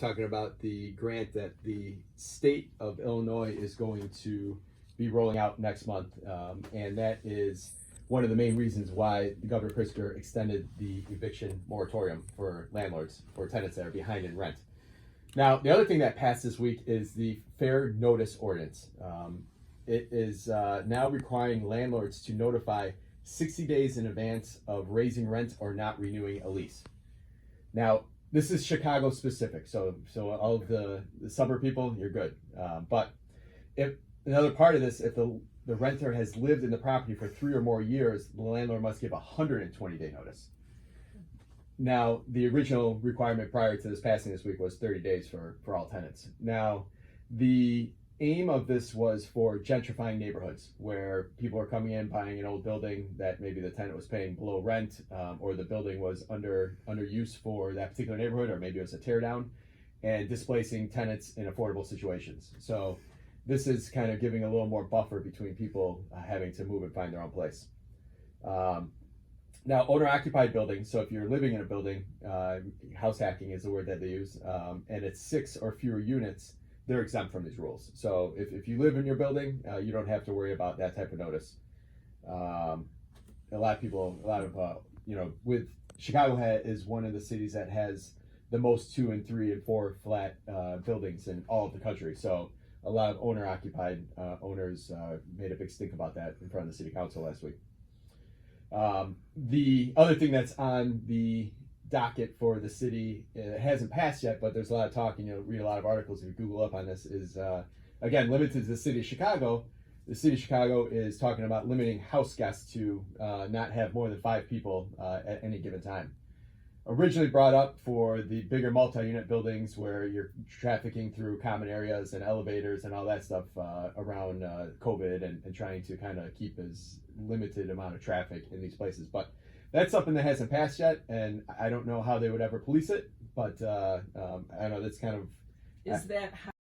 talking about the grant that the state of Illinois is going to be rolling out next month, and that is one of the main reasons why the Governor Pritzker extended the eviction moratorium for landlords, for tenants that are behind in rent. Now, the other thing that passed this week is the Fair Notice Ordinance. It is now requiring landlords to notify 60 days in advance of raising rent or not renewing a lease. Now, this is Chicago specific, so all of the suburb people, you're good. But if another part of this, if the renter has lived in the property for 3 or more years, the landlord must give a 120-day notice. Now, the original requirement prior to this passing this week was 30 days for all tenants. Now, the aim of this was for gentrifying neighborhoods where people are coming in, buying an old building that maybe the tenant was paying below rent, or the building was under use for that particular neighborhood, or maybe it was a tear down, and displacing tenants in affordable situations. So this is kind of giving a little more buffer between people having to move and find their own place. Now, owner-occupied buildings, so if you're living in a building, house hacking is the word that they use, and it's 6 or fewer units, they're exempt from these rules. So if you live in your building, you don't have to worry about that type of notice. With Chicago is one of the cities that has the most 2 and 3 and 4 flat buildings in all of the country. So a lot of owner-occupied owners made a big stink about that in front of the city council last week. The other thing that's on the docket for the city, it hasn't passed yet, but there's a lot of talk, and you'll read a lot of articles if you Google up on this, is again limited to the city of Chicago. The city of Chicago is talking about limiting house guests to not have more than 5 people at any given time. Originally brought up for the bigger multi-unit buildings where you're trafficking through common areas and elevators and all that stuff around COVID, and trying to kind of keep as limited amount of traffic in these places. But that's something that hasn't passed yet, and I don't know how they would ever police it, but I know that's kind of... Is that how